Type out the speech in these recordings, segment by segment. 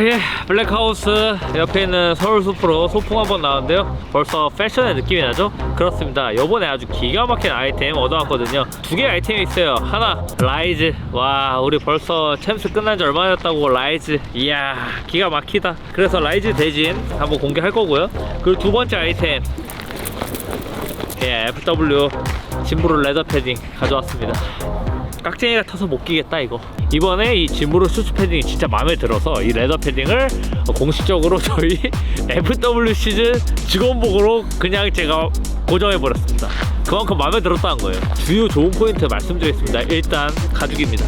예, 블랙하우스 옆에 있는 서울숲으로 소풍 한번 나왔는데요. 벌써 패션의 느낌이 나죠? 그렇습니다. 요번에 아주 기가 막힌 아이템 얻어왔거든요. 두 개의 아이템이 있어요. 하나, 라이즈. 와, 우리 벌써 챔스 끝난 지 얼마 됐다고 라이즈. 이야, 기가 막히다. 그래서 라이즈 대진 한번 공개할 거고요. 그리고 두 번째 아이템, 예, FW 짐브루 레더 패딩 가져왔습니다. 깍쟁이가 타서 못 끼겠다 이거. 이번에 이 짐브루 슈즈 패딩이 진짜 마음에 들어서 이 레더 패딩을 공식적으로 저희 FW 시즌 직원복으로 그냥 제가 고정해버렸습니다. 그만큼 마음에 들었다는 거예요. 주요 좋은 포인트 말씀드리겠습니다. 일단 가죽입니다.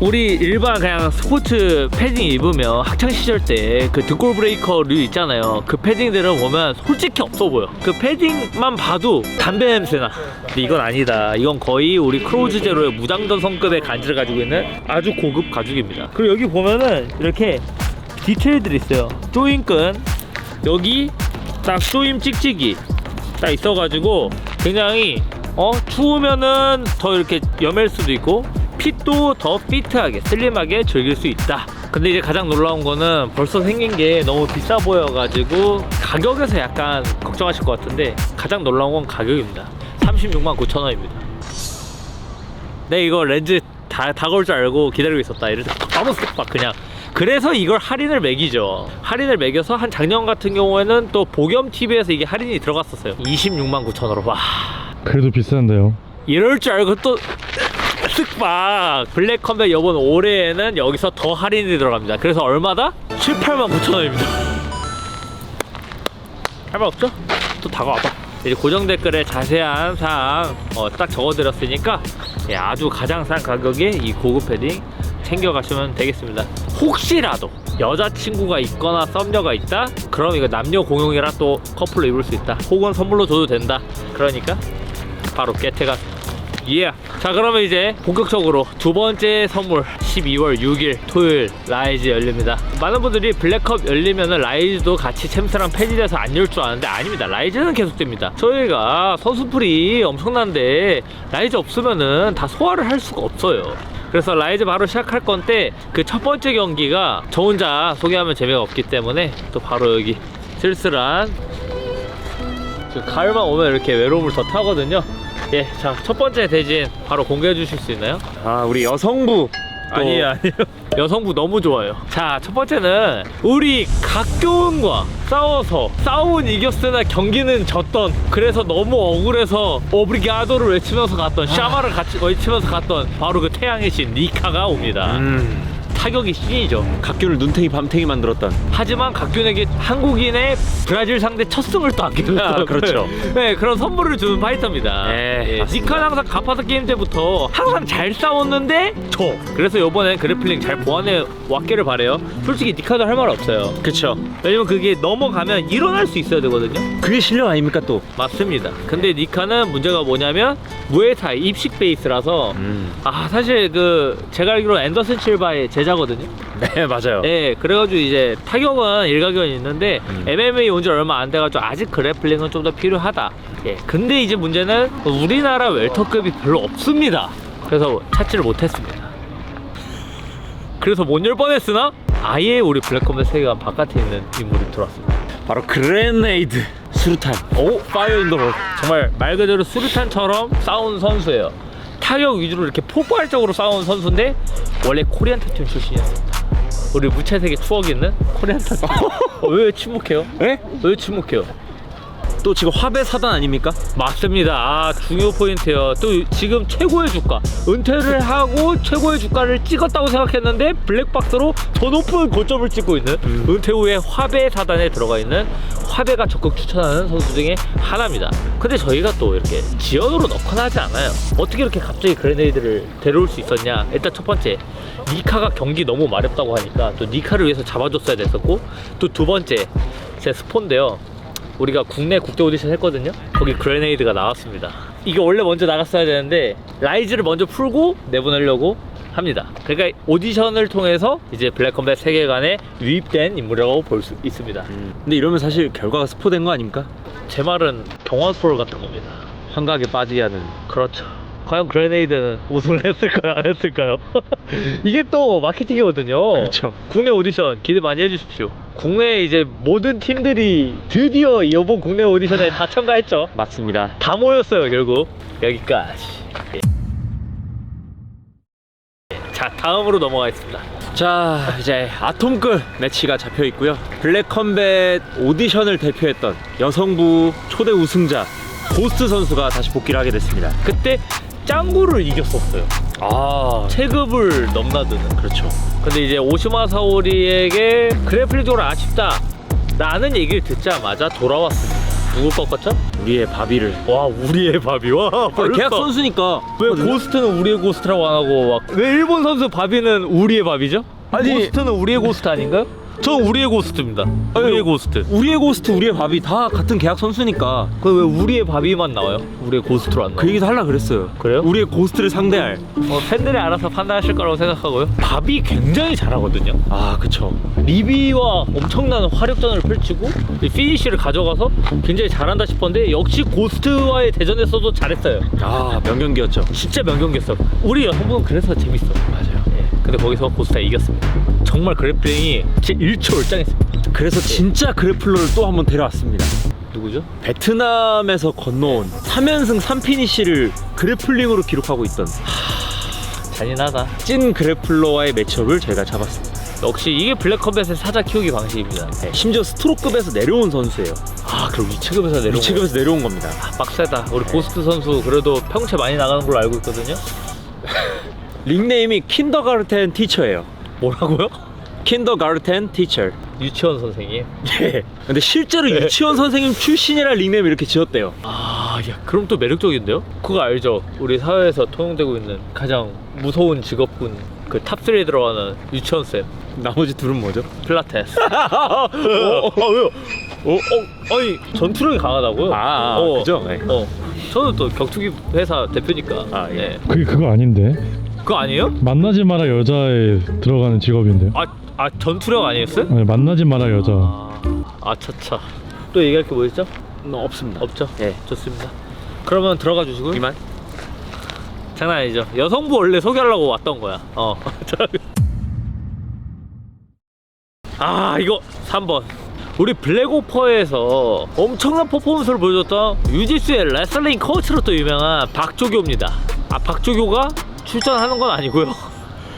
우리 일반 그냥 스포츠 패딩 입으면 학창시절 때 그 등골 브레이커류 있잖아요. 그 패딩들은 보면 솔직히 없어 보여. 그 패딩만 봐도 담배 냄새나. 근데 이건 아니다. 이건 거의 우리 크로우즈 제로의 무장전 성급의 간지를 가지고 있는 아주 고급 가죽입니다. 그리고 여기 보면은 이렇게 디테일들이 있어요. 조임끈, 여기 딱 조임 찍찍이 딱 있어가지고 굉장히 추우면은 더 이렇게 여맬 수도 있고 핏도 더 피트하게 슬림하게 즐길 수 있다. 근데 이제 가장 놀라운 거는 벌써 생긴 게 너무 비싸 보여가지고 가격에서 약간 걱정하실 것 같은데 가장 놀라운 건 가격입니다. 36만 9천 원입니다. 네, 이거 렌즈 다 걸 줄 알고 기다리고 있었다. 이래서 바로 쓱박 그냥. 그래서 이걸 할인을 매기죠. 할인을 매겨서 한 작년 같은 경우에는 또 보겸TV에서 이게 할인이 들어갔었어요. 26만 9천 원으로. 와, 그래도 비싼데요. 이럴 줄 알고 또 쓱박 블랙컴뱃 이번 올해에는 여기서 더 할인이 들어갑니다. 그래서 얼마다? 18만 9천 원입니다. 할 말 없죠? 또 다가와봐. 이제 고정 댓글에 자세한 사항 딱 적어드렸으니까 아주 가장 싼 가격에 이 고급 패딩 챙겨가시면 되겠습니다. 혹시라도 여자친구가 있거나 썸녀가 있다? 그럼 이거 남녀 공용이라 또 커플로 입을 수 있다. 혹은 선물로 줘도 된다. 그러니까 바로 깨태가. 예. 자, 그러면 이제 본격적으로 두 번째 선물 12월 6일 토요일 라이즈 열립니다. 많은 분들이 블랙컵 열리면은 라이즈도 같이 챔스랑 패지돼서 안 열 줄 아는데 아닙니다. 라이즈는 계속됩니다. 저희가 선수풀이 엄청난데 라이즈 없으면은 다 소화를 할 수가 없어요. 그래서 라이즈 바로 시작할 건데 그 첫 번째 경기가 저 혼자 소개하면 재미가 없기 때문에 또 바로 여기 쓸쓸한 가을만 오면 이렇게 외로움을 더 타거든요. 예, 자, 첫 번째 대진 바로 공개해 주실 수 있나요? 우리 여성부. 아니에요. 여성부 너무 좋아요. 자, 첫 번째는 우리 각교훈과 싸워서 싸움은 이겼으나 경기는 졌던, 그래서 너무 억울해서 오브리가도를 외치면서 갔던, 샤마를 같이 외치면서 갔던 바로 그 태양의 신 니카가 옵니다. 타격이 신이죠. 각교를 눈탱이 밤탱이 만들었던. 하지만 각균에게 한국인의 브라질 상대 첫 승을 또 안겨줬어요. 그렇죠. 네, 그런 선물을 주는 파이터입니다. 예, 니카는 항상 가파사 게임 때부터 항상 잘 싸웠는데 그래서 이번엔 그래플링 잘 보완해 왔기를 바래요. 솔직히 니카도 할 말 없어요. 그쵸. 왜냐면 그게 넘어가면 일어날 수 있어야 되거든요. 그게 실력 아닙니까 또? 맞습니다. 근데 니카는 문제가 뭐냐면 무에타이 입식 베이스라서 사실 그 제가 알기로 앤더슨 실바의 제자거든요. 네, 맞아요. 네, 그래가지고 이제 타격은 일가견이 있는데 MMA 온 지 얼마 안 돼가지고 아직 그래플링은 좀 더 필요하다. 예, 근데 이제 문제는 우리나라 웰터급이 별로 없습니다. 그래서 찾지를 못했습니다. 그래서 못 열 뻔했으나 아예 우리 블랙컴뱃 세계관 바깥에 있는 인물이 들어왔습니다. 바로 그레네이드 수류탄. 오, 파이어 인더 볼. 정말 말 그대로 수류탄처럼 싸운 선수예요. 타격 위주로 이렇게 폭발적으로 싸운 선수인데 원래 코리안 타팀 출신이었습니다. 우리 무채색의 추억이 있는 코리안 타팀. 왜 침묵해요? 네? 왜 침묵해요? 또 지금 화배 사단 아닙니까? 맞습니다. 중요 포인트예요. 또 지금 최고의 주가, 은퇴를 하고 최고의 주가를 찍었다고 생각했는데 블랙박스로 더 높은 고점을 찍고 있는 은퇴 후에 화배 사단에 들어가 있는, 화배가 적극 추천하는 선수 중에 하나입니다. 근데 저희가 또 이렇게 지연으로 넣거나 하지 않아요. 어떻게 이렇게 갑자기 그레네이드를 데려올 수 있었냐. 일단 첫 번째, 니카가 경기 너무 마렵다고 하니까 또 니카를 위해서 잡아줬어야 됐었고, 또 두 번째, 제 스폰인데요. 우리가 국내 국제 오디션 했거든요. 거기 그레네이드가 나왔습니다. 이게 원래 먼저 나갔어야 되는데 라이즈를 먼저 풀고 내보내려고 합니다. 그러니까 오디션을 통해서 이제 블랙컴뱃 세계관에 유입된 인물이라고 볼 수 있습니다. 근데 이러면 사실 결과가 스포된 거 아닙니까? 제 말은 경화 스포를 같은 겁니다. 환각에 빠지게 하는. 그렇죠. 과연 그레네이드는 우승을 했을까요? 안 했을까요? 이게 또 마케팅이거든요. 그렇죠. 국내 오디션 기대 많이 해주십시오. 국내 이제 모든 팀들이 드디어 이번 국내 오디션에 다 참가했죠. 맞습니다. 다 모였어요 결국. 여기까지. 자, 다음으로 넘어가겠습니다. 자, 이제 아톰급 매치가 잡혀 있고요. 블랙컴뱃 오디션을 대표했던 여성부 초대 우승자 고스트 선수가 다시 복귀를 하게 됐습니다. 그때 짱구를 이겼었어요. 아, 체급을 넘나드는. 그렇죠. 근데 이제 오시마 사오리에게 그래플링적으로 아쉽다 라는 얘기를 듣자마자 돌아왔습니다. 누굴 꺾었죠? 우리의 바비를. 와, 우리의 바비. 와, 벌써. 계약 선수니까. 왜 고스트는 우리의 고스트라고 안 하고 막 왜 일본 선수 바비는 우리의 바비죠? 아니, 고스트는 우리의 고스트 아닌가요? 전 우리의 고스트입니다. 우리의 고스트. 우리의 고스트, 우리의 바비 다 같은 계약 선수니까 그 왜 우리의 바비만 나와요? 우리의 고스트로 안 나와요? 그 얘기도 하려고 그랬어요. 그래요? 우리의 고스트를 상대할. 팬들이 알아서 판단하실 거라고 생각하고요. 바비 굉장히 잘하거든요. 아, 그쵸. 리비와 엄청난 화력전을 펼치고 피니쉬를 가져가서 굉장히 잘한다 싶었는데 역시 고스트와의 대전에서도 잘했어요. 아, 명경기였죠. 진짜 명경기였어. 우리 여성분은 그래서 재밌어. 맞아요. 근데 거기서 고스트가 이겼습니다. 정말 그래플링이 진짜 1초 짱했습니다. 그래서 진짜 그래플러를 또 한 번 데려왔습니다. 누구죠? 베트남에서 건너온 3연승 3피니시를 그래플링으로 기록하고 있던 잔인하다. 찐 그래플러와의 매치업을 저희가 잡았습니다. 역시 이게 블랙컴뱃의 사자 키우기 방식입니다. 네, 심지어 스트로급에서 내려온 선수예요. 아, 그럼 위치급에서 내려온 위치급에서 내려온 겁니다. 거. 빡세다. 우리 고스트 선수 그래도 평체 많이 나가는 걸로 알고 있거든요. 닉네임이 킨더가르텐 티처예요. 뭐라고요? 킨더가르텐 티처. 유치원 선생님. 예. 근데 실제로 유치원 선생님 출신이라 닉네임 이렇게 지었대요. 아, 야, 그럼 또 매력적인데요? 그거 알죠? 우리 사회에서 통용되고 있는 가장 무서운 직업군 그 탑3에 들어가는 유치원쌤. 나머지 둘은 뭐죠? 필라테스. 왜요? 아니, 전투력이 강하다고요? 그죠? 네. 저는 또 격투기 회사 대표니까. 아, 예. 그게 그거 아닌데? 그거 아니에요? 만나지 마라 여자에 들어가는 직업인데. 전투력 아니었어요? 아니, 만나지 마라 여자. 차차. 또 얘기할 게 뭐 있죠? 없습니다. 없죠? 예. 좋습니다. 그러면 들어가 주시고요. 이만. 장난 아니죠. 여성부 원래 소개하려고 왔던 거야. 이거 3번. 우리 블랙오퍼에서 엄청난 퍼포먼스를 보여줬던 유지수의 레슬링 코치로 또 유명한 박조교입니다. 박조교가 출전하는 건 아니고요.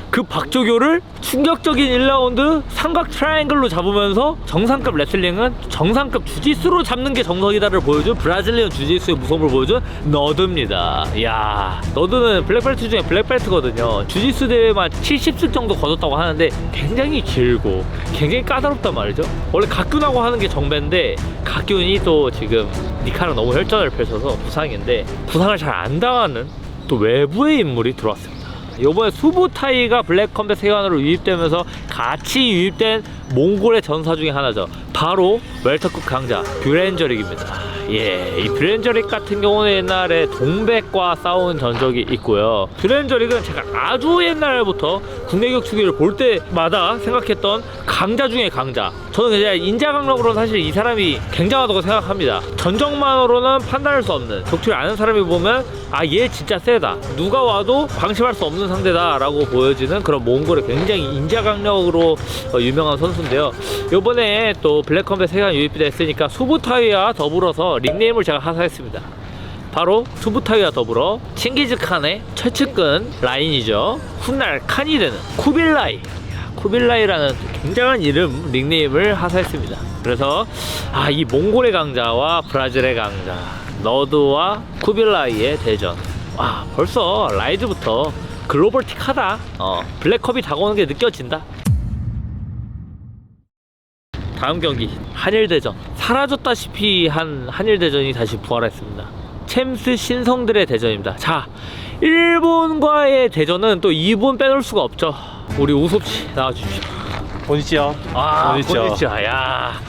그 박조교를 충격적인 1라운드 삼각 트라이앵글로 잡으면서 정상급 레슬링은 정상급 주짓수로 잡는 게 정석이다를 보여준 브라질리언 주짓수의 무서움을 보여준 너드입니다. 이야, 너드는 블랙벨트 중에 블랙벨트거든요. 주짓수 대회만 70승 정도 거뒀다고 하는데 굉장히 길고 굉장히 까다롭단 말이죠. 원래 각균하고 하는 게 정배인데 각균이 또 지금 니카랑 너무 혈전을 펼쳐서 부상인데 부상을 잘 안 당하는 또 외부의 인물이 들어왔습니다. 요번에 수부타이가 블랙컴뱃 세관으로 유입되면서 같이 유입된 몽골의 전사 중에 하나죠. 바로 웰터급 강자 뷰렌저릭입니다. 예, 이 뷰렌저릭 같은 경우는 옛날에 동백과 싸운 전적이 있고요. 뷰렌저릭은 제가 아주 옛날부터 국내 격투기를 볼 때마다 생각했던 강자 중에 강자. 저는 그냥 인자강력으로는 사실 이 사람이 굉장하다고 생각합니다. 전적만으로는 판단할 수 없는, 격투를 아는 사람이 보면 얘 진짜 세다, 누가 와도 방심할 수 없는 상대다 라고 보여지는 그런 몽골의 굉장히 인자강력으로 유명한 선수인데요. 요번에 또 블랙컴뱃 세관 유입이 됐으니까 수부타이와 더불어서 닉네임을 제가 하사했습니다. 바로 수부타이와 더불어 칭기즈칸의 최측근 라인이죠. 훗날 칸이 되는 쿠빌라이. 쿠빌라이라는 굉장한 이름, 닉네임을 하사했습니다. 그래서 이 몽골의 강자와 브라질의 강자 너드와 쿠빌라이의 대전. 벌써 라이즈부터 글로벌틱하다. 블랙컵이 다가오는 게 느껴진다. 다음 경기 한일대전. 사라졌다시피 한 한일대전이 다시 부활했습니다. 챔스 신성들의 대전입니다. 자, 일본과의 대전은 또 이분 빼놓을 수가 없죠. 우리 우섭씨 나와주십시오. 보시죠. 보니치야. 야,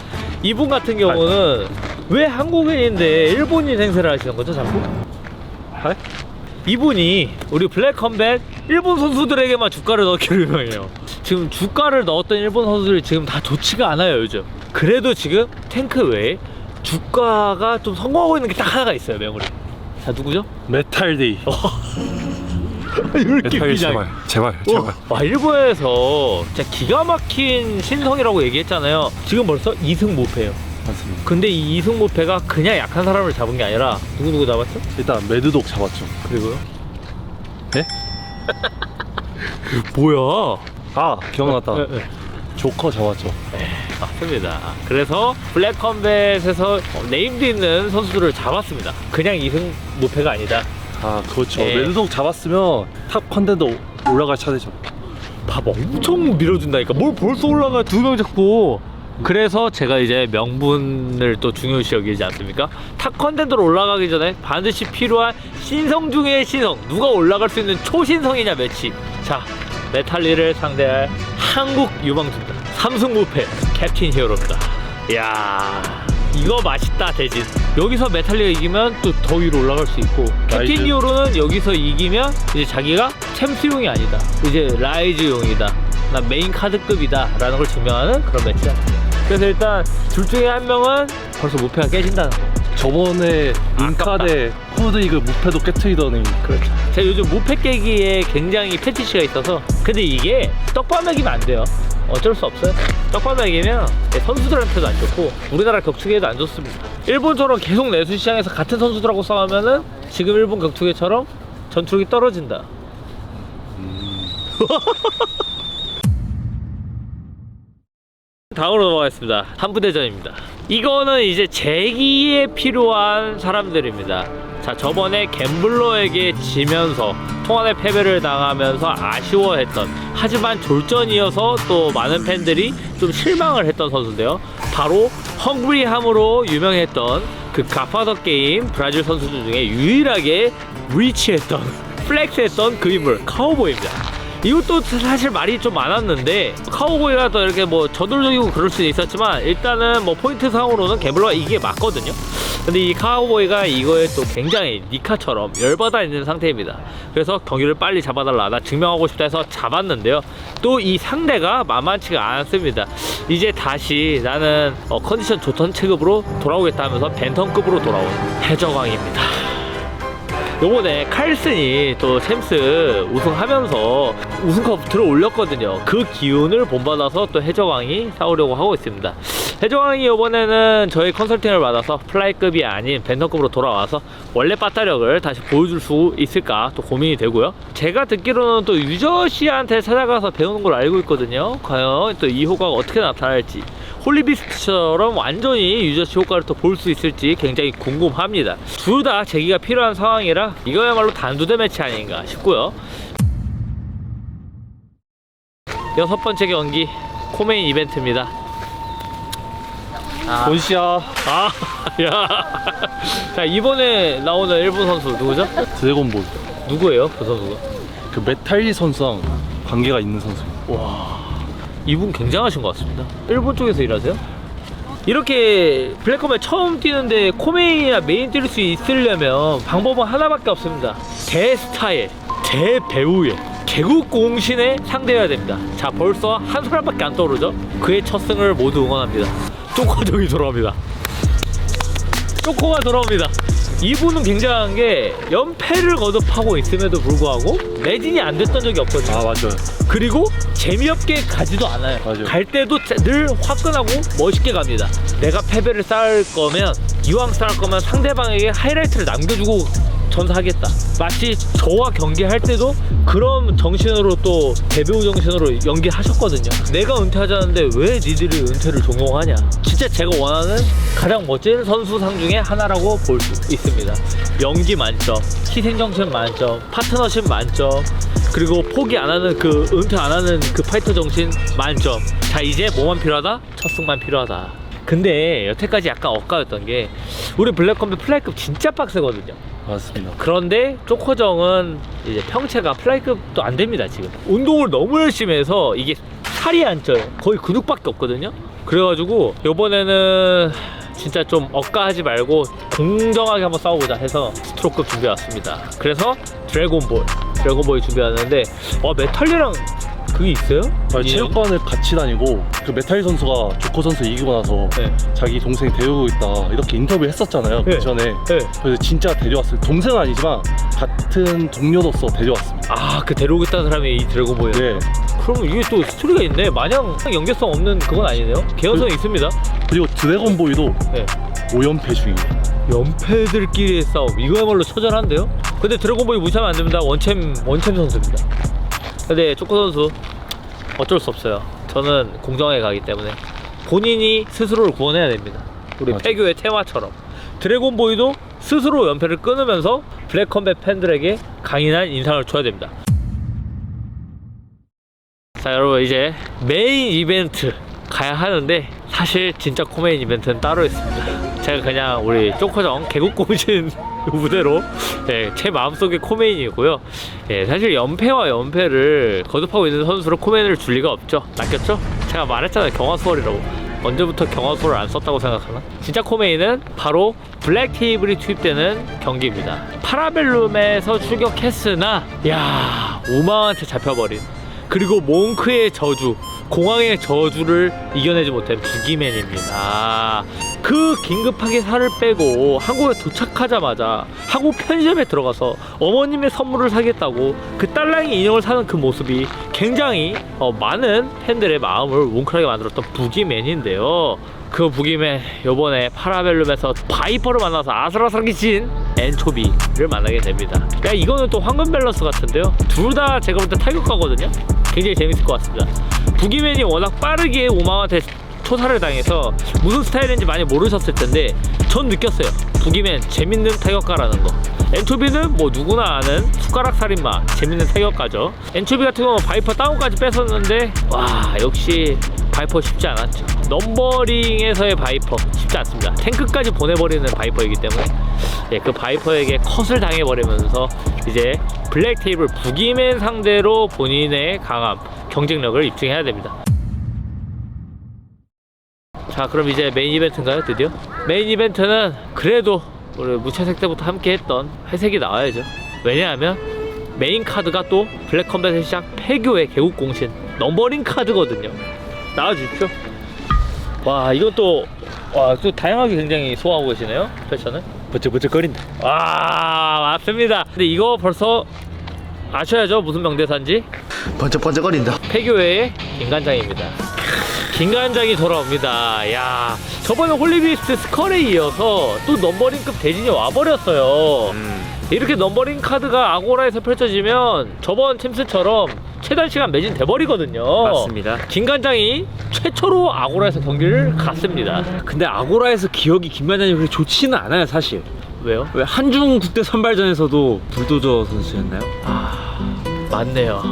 이분 같은 경우는 왜 한국인인데 일본인 행세를 하시는 거죠, 자꾸? 이분이 우리 블랙컴뱃 일본 선수들에게만 주가를 넣기로 유명해요. 지금 주가를 넣었던 일본 선수들이 지금 다 좋지가 않아요, 요즘. 그래도 지금 탱크 외에 주가가 좀 성공하고 있는 게 딱 하나가 있어요, 메모리. 자, 누구죠? 메탈데이. 이렇게 메탈 제발 제발. 와, 일본에서 진짜 기가 막힌 신성이라고 얘기했잖아요. 지금 벌써 2승 무패예요. 맞습니다. 근데 이 2승 무패가 그냥 약한 사람을 잡은 게 아니라 누구 잡았죠? 일단 매드독 잡았죠. 그리고요? 네? 뭐야? 아 기억났다. 네. 조커 잡았죠. 맞습니다. 그래서 블랙 컴뱃에서 네임드 있는 선수들을 잡았습니다. 그냥 2승 무패가 아니다. 아 그렇죠. 네. 매드독 잡았으면 탑 컨텐더 올라갈 차례죠. 밥 엄청 밀어준다니까. 뭘 벌써 올라가, 2명 잡고. 그래서 제가 이제 명분을 또 중요시 여기지 않습니까? 탑 컨텐더로 올라가기 전에 반드시 필요한 신성 중의 신성, 누가 올라갈 수 있는 초신성이냐 매치. 자, 메탈리를 상대할 한국 유망주입니다. 3승 무패 캡틴 히어로입니다. 이야, 이거 맛있다. 대진 여기서 메탈리가 이기면 또 더 위로 올라갈 수 있고, 캡틴 라이즈. 히어로는 여기서 이기면 이제 자기가 챔스용이 아니다, 이제 라이즈용이다, 나 메인 카드급이다 라는 걸 증명하는 그런 매치다. 그래서 일단 둘 중에 한 명은 벌써 무패가 깨진다는 거. 저번에 인카대 코드이그 무패도 깨트리더니. 그렇죠. 제가 요즘 무패 깨기에 굉장히 패티시가 있어서. 근데 이게 떡밥 먹이면 안 돼요. 어쩔 수 없어요. 떡밥 먹이면 선수들한테도 안 좋고 우리나라 격투기에도 안 좋습니다. 일본처럼 계속 내수 시장에서 같은 선수들하고 싸우면은 지금 일본 격투기처럼 전투력이 떨어진다. 다음으로 넘어가겠습니다. 한부대전입니다. 이거는 이제 재기에 필요한 사람들입니다. 자, 저번에 갬블러에게 지면서 통안의 패배를 당하면서 아쉬워했던, 하지만 졸전이어서 또 많은 팬들이 좀 실망을 했던 선수인데요. 바로 헝그리함으로 유명했던 그 갓파더 게임 브라질 선수들 중에 유일하게 리치했던, 플렉스했던 그 인물 카우보이입니다. 이것도 사실 말이 좀 많았는데, 카우보이가 또 이렇게 뭐 저돌적이고 그럴 수는 있었지만 일단은 뭐 포인트 상으로는 갬블러가 이게 맞거든요. 근데 이 카우보이가 이거에 또 굉장히 니카처럼 열받아 있는 상태입니다. 그래서 경기를 빨리 잡아달라, 나 증명하고 싶다 해서 잡았는데요. 또 이 상대가 만만치가 않습니다. 이제 다시 나는 컨디션 좋던 체급으로 돌아오겠다 하면서 벤턴급으로 돌아온 해적왕입니다. 요번에 칼슨이 또 챔스 우승하면서 우승컵 들어 올렸거든요. 그 기운을 본받아서 또 해적왕이 싸우려고 하고 있습니다. 해적왕이 이번에는 저희 컨설팅을 받아서 플라이급이 아닌 벤턴급으로 돌아와서 원래 빠따력을 다시 보여줄 수 있을까 또 고민이 되고요. 제가 듣기로는 또 유저씨한테 찾아가서 배우는 걸 알고 있거든요. 과연 또 이 효과가 어떻게 나타날지, 홀리비스트처럼 완전히 유저씨 효과를 또 볼 수 있을지 굉장히 궁금합니다. 둘 다 재기가 필요한 상황이라 이거야말로 단두대 매치 아닌가 싶고요. 6번째 경기 코메인 이벤트입니다. 본시야. 야. 자, 이번에 나오는 일본 선수 누구죠? 드래곤볼. 누구예요? 그 선수가? 그 메탈리 선수랑 관계가 있는 선수입니다. 와, 이분 굉장하신 것 같습니다. 일본 쪽에서 일하세요? 이렇게 블랙컴에 처음 뛰는데 코메인이나 메인 뛸 수 있으려면 방법은 하나밖에 없습니다. 대스타의, 대배우의, 개국공신에 상대해야 됩니다. 자, 벌써 한 사람밖에 안 떠오르죠? 그의 첫 승을 모두 응원합니다. 쪼코정이 돌아옵니다. 쪼코가 돌아옵니다. 이분은 굉장한 게 연패를 거듭하고 있음에도 불구하고 매진이 안 됐던 적이 없거든요. 아 맞아요. 그리고 재미없게 가지도 않아요. 맞아요. 갈 때도 늘 화끈하고 멋있게 갑니다. 내가 패배를 쌓을 거면, 이왕 쌓을 거면 상대방에게 하이라이트를 남겨주고 전사하겠다. 마치 저와 경기할 때도 그런 정신으로, 또 대배우 정신으로 연기하셨거든요. 내가 은퇴하자는데 왜 니들이 은퇴를 종용하냐. 진짜 제가 원하는 가장 멋진 선수상 중에 하나라고 볼 수 있습니다. 연기 만점, 희생정신 만점, 파트너십 만점, 그리고 포기 안 하는 그, 은퇴 안 하는 그 파이터 정신 만점. 자, 이제 뭐만 필요하다? 첫 승만 필요하다. 근데 여태까지 약간 엇가였던 게, 우리 블랙컴뱃 플라이급 진짜 빡세거든요. 맞습니다. 그런데 쪼코정은 이제 평체가 플라이급도 안 됩니다. 지금 운동을 너무 열심히 해서 이게 살이 안 쪄요. 거의 근육밖에 없거든요. 그래가지고 요번에는 진짜 좀 억까하지 말고 공정하게 한번 싸워보자 해서 스트로크급 준비해왔습니다. 그래서 드래곤볼 준비해왔는데, 메탈리랑 그게 있어요? 체육관을 같이 다니고 그 메탈 선수가 조커 선수 이기고 나서 네. 자기 동생 데려오고 있다 이렇게 인터뷰 했었잖아요. 네. 그 전에. 네. 그래서 진짜 데려왔어요. 동생은 아니지만 같은 동료로서 데려왔습니다. 아, 그 데려오겠다는 사람이 이 드래곤보이예요? 네. 그럼 이게 또 스토리가 있네. 마냥 연계성 없는 그건 아니네요. 개연성이 있습니다. 그리고 드래곤보이도 네. 5연패 중이에요. 연패들끼리의 싸움, 이거야말로 처절한데요? 근데 드래곤보이 무시하면 안 됩니다. 원챔 선수입니다. 근데 초코 선수 어쩔 수 없어요. 저는 공정하게 가기 때문에 본인이 스스로를 구원해야 됩니다. 우리 맞아. 패교의 테마처럼 드래곤보이도 스스로 연패를 끊으면서 블랙컴뱃 팬들에게 강인한 인상을 줘야 됩니다. 자, 여러분, 이제 메인 이벤트 가야 하는데 사실 진짜 코메인 이벤트는 따로 있습니다. 제가 그냥 우리 쪼커정 개국공신 무대로 제 마음속의 코메인이고요. 사실 연패와 연패를 거듭하고 있는 선수로 코메인을 줄 리가 없죠. 낚였죠? 제가 말했잖아요, 경화수월이라고. 언제부터 경화수월을 안 썼다고 생각하나? 진짜 코메인은 바로 블랙 테이블이 투입되는 경기입니다. 파라벨룸에서 출격했으나 야, 우마한테 잡혀버린, 그리고 몽크의 저주, 공황의 저주를 이겨내지 못한 부기맨입니다. 그 긴급하게 살을 빼고 한국에 도착하자마자 한국 편의점에 들어가서 어머님의 선물을 사겠다고 그 딸랑이 인형을 사는 그 모습이 굉장히 많은 팬들의 마음을 뭉클하게 만들었던 부기맨인데요. 그 부기맨 요번에 파라벨룸에서 바이퍼를 만나서 아슬아슬하게 진 엔초비를 만나게 됩니다. 야, 이거는 또 황금 밸런스 같은데요. 둘 다 제가 볼 때 타격가거든요. 굉장히 재밌을 것 같습니다. 부기맨이 워낙 빠르게 오마한테 토사를 당해서 무슨 스타일인지 많이 모르셨을 텐데 전 느꼈어요. 부기맨 재밌는 타격가라는 거. 엔초비는 뭐 누구나 아는 숟가락 살인마, 재밌는 타격가죠. 엔초비 같은 경우는 바이퍼 다운까지 뺏었는데 와, 역시 바이퍼 쉽지 않았죠. 넘버링에서의 바이퍼 쉽지 않습니다. 탱크까지 보내버리는 바이퍼이기 때문에 그 바이퍼에게 컷을 당해버리면서 이제 블랙 테이블 부기맨 상대로 본인의 강함, 경쟁력을 입증해야 됩니다. 자, 그럼 이제 메인 이벤트인가요? 드디어? 메인 이벤트는 그래도 우리 무채색 때부터 함께 했던 회색이 나와야죠. 왜냐하면 메인 카드가 또 블랙컴뱃의 시작 패교의 개국공신 넘버링 카드거든요. 나와주십시오. 와, 이건 또 다양하게 굉장히 소화하고 계시네요. 패션을 버쩍버쩍거린다. 와, 맞습니다. 근데 이거 벌써 아셔야죠, 무슨 명대사인지. 번쩍번쩍거린다. 패교회의 김간장입니다. 김간장이 돌아옵니다. 야, 저번에 홀리비스트 스컬에 이어서 또 넘버링급 대진이 와버렸어요. 이렇게 넘버링 카드가 아고라에서 펼쳐지면 저번 챔스처럼 최단 시간 매진 돼버리거든요. 맞습니다. 김간장이 최초로 아고라에서 경기를 갔습니다. 근데 아고라에서 기억이 김만장이 그렇게 좋지는 않아요, 사실. 왜요? 왜 한중 국대 선발전에서도 불도저 선수였나요? 맞네요.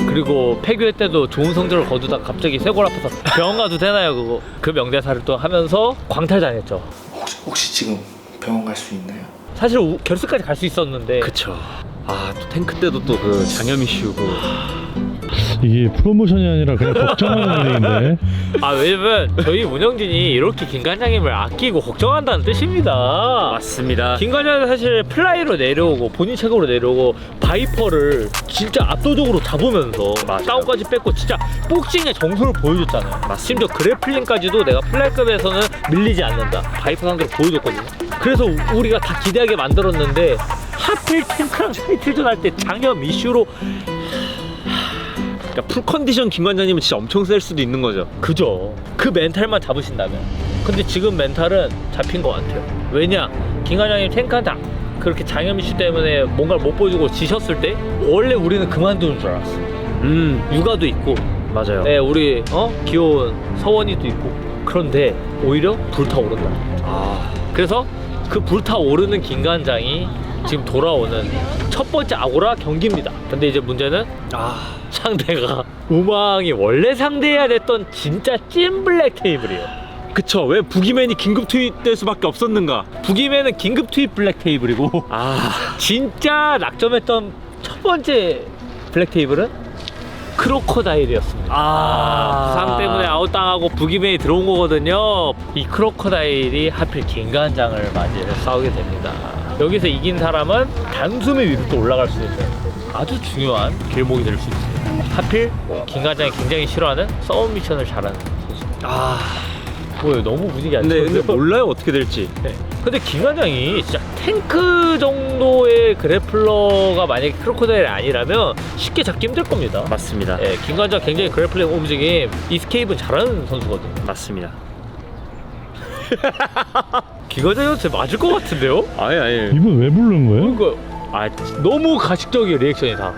그리고 패교회 때도 좋은 성적을 거두다 갑자기 쇄골 아파서 병원 가도 되나요, 그거? 그 명대사를 또 하면서 광탈당했죠. 혹시 지금 병원 갈 수 있나요? 사실 결승까지 갈 수 있었는데. 그쵸. 또 탱크 때도 또 그 장염 이슈고. 이게 프로모션이 아니라 그냥 걱정하는 일인데. 왜냐면 저희 운영진이 이렇게 김관장님을 아끼고 걱정한다는 뜻입니다. 맞습니다. 김관장은 사실 플라이로 내려오고 본인 책으로 내려오고 바이퍼를 진짜 압도적으로 잡으면서 다운까지 뺐고 진짜 복싱의 정수를 보여줬잖아요. 심지어 그래플링까지도 내가 플라이급에서는 밀리지 않는다, 바이퍼 상대로 보여줬거든요. 그래서 우리가 다 기대하게 만들었는데 하필 탱크랑 타이틀전 할 때 장염 이슈로. 그러니까 풀컨디션 김관장님은 진짜 엄청 셀 수도 있는 거죠. 그죠. 그 멘탈만 잡으신다면. 근데 지금 멘탈은 잡힌 것 같아요. 왜냐, 김관장님 탱크한테 그렇게 장염 이슈 때문에 뭔가를 못 보여주고 지셨을 때 원래 우리는 그만두는 줄 알았어. 육아도 있고, 맞아요. 네, 우리 귀여운 서원이도 있고. 그런데 오히려 불타오른다. 그래서 그 불타오르는 김관장이 지금 돌아오는 첫 번째 아고라 경기입니다. 근데 이제 문제는 상대가 우망이 원래 상대해야 됐던 진짜 찐 블랙 테이블이에요. 그쵸. 왜 부기맨이 긴급 투입될 수밖에 없었는가? 부기맨은 긴급 투입 블랙 테이블이고 진짜 낙점했던 첫 번째 블랙 테이블은 크로커다일이었습니다. 부상 때문에 아웃당하고 부기맨이 들어온 거거든요. 이 크로커다일이 하필 김관장을 맞이해서 싸우게 됩니다. 여기서 이긴 사람은 단숨에 위로 또 올라갈 수 있는 아주 중요한 길목이 될 수 있습니다. 하필 김관장이 굉장히 싫어하는 서브 미션을 잘하는 선수. 뭐예요? 너무 분위기 안 근데 좋은데요? 몰라요 어떻게 될지. 네. 근데 김관장이 진짜 탱크 정도의 그래플러가 만약에 크로코다일이 아니라면 쉽게 잡기 힘들 겁니다. 맞습니다. 네, 김관장 굉장히 그래플링 움직임, 이스케이프는 잘하는 선수거든요. 맞습니다. 김관장한테 맞을 것 같은데요? 아예. 이분 왜 부른 거예요? 그러니까 너무 가식적이에요, 리액션이 다.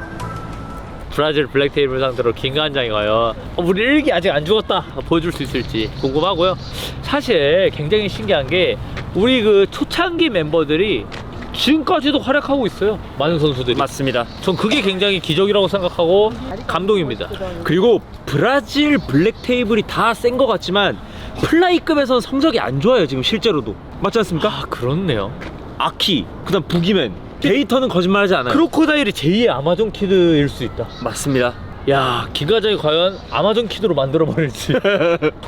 브라질 블랙테이블 상대로 김관장이 과연 우리 일기 아직 안 죽었다 보여줄 수 있을지 궁금하고요. 사실 굉장히 신기한 게 우리 그 초창기 멤버들이 지금까지도 활약하고 있어요. 많은 선수들이. 맞습니다. 전 그게 굉장히 기적이라고 생각하고 감동입니다. 그리고 브라질 블랙 테이블이 다 센 것 같지만 플라이급에서는 성적이 안 좋아요 지금 실제로도. 맞지 않습니까? 아, 그렇네요. 아키, 그다음 부기맨, 데이터는 거짓말하지 않아요. 크로코다일이 제2의 아마존 키드일 수 있다. 맞습니다. 야, 김과장이 과연 아마존 키드로 만들어 버릴지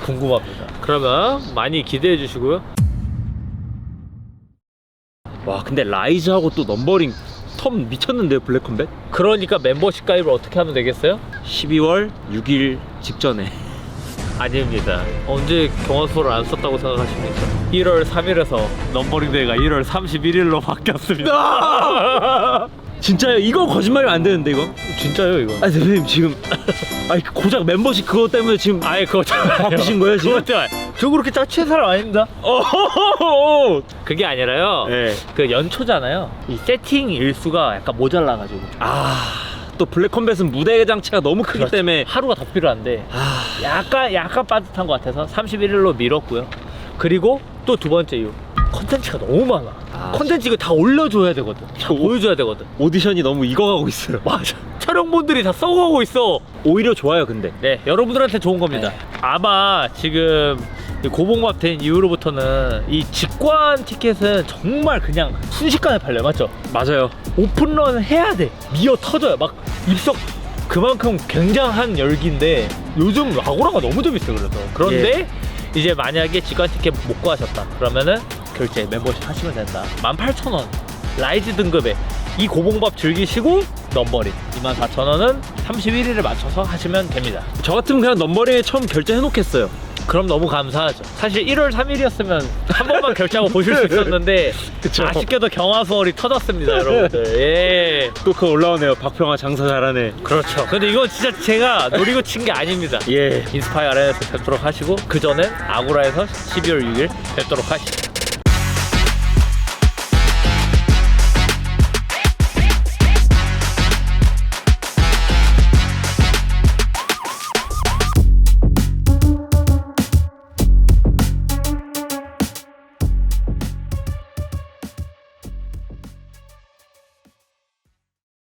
궁금합니다. 그러면 많이 기대해 주시고요. 와 근데 라이즈하고 또 넘버링 텀 미쳤는데요 블랙컴뱃? 그러니까 멤버십 가입을 어떻게 하면 되겠어요? 12월 6일 직전에. 아닙니다. 언제 경화수를 안 썼다고 생각하십니까? 1월 3일에서 넘버링 데이가 1월 31일로 바뀌었습니다. 진짜요? 이거 거짓말이면 안 되는데 이거? 진짜요, 이거? 아니 대표님 지금 아니 고작 멤버십 그거 때문에 지금 아예 그거 바쁘신 거예요 지금? 저 그렇게 짜치는 사람 아닙니다. 어허허허. 그게 아니라요. 네. 그 연초잖아요. 이 세팅 일수가 약간 모자라가지고 또 블랙컴뱃은 무대 장치가 너무 크기 그렇죠. 때문에 하루가 더 필요한데 약간 빠듯한 것 같아서 31일로 미뤘고요. 그리고 또 두 번째 이유, 컨텐츠가 너무 많아. 컨텐츠 이거 다 올려줘야 되거든. 다 보여줘야 되거든. 오디션이 너무 익어가고 있어요. 맞아. 촬영본들이 다 썩어가고 있어. 오히려 좋아요 근데. 네, 여러분들한테 좋은 겁니다. 아마 지금 이 고봉밥 된 이후로부터는 이 직관 티켓은 정말 그냥 순식간에 팔려요. 맞죠? 맞아요. 오픈런 해야 돼. 미어 터져요. 막 입석 그만큼 굉장한 열기인데 요즘 라고라가 너무 재밌어요. 그런데 이제 만약에 직관 티켓 못 구하셨다 그러면은 결제 멤버십 하시면 된다. 18,000원 라이즈 등급에 이 고봉밥 즐기시고 넘버링 24,000원은 31일을 맞춰서 하시면 됩니다. 저 같으면 그냥 넘버링에 처음 결제해 놓겠어요. 그럼 너무 감사하죠. 사실 1월 3일이었으면 한 번만 결제하고 보실 수 있었는데 그쵸. 아쉽게도 경화수월이 터졌습니다, 여러분들. 예. 또 그거 올라오네요. 박평아 장사 잘하네. 그렇죠. 근데 이건 진짜 제가 노리고 친 게 아닙니다. 예. 인스파이어 아레나에서 뵙도록 하시고 그 전엔 아고라에서 12월 6일 뵙도록 하시죠.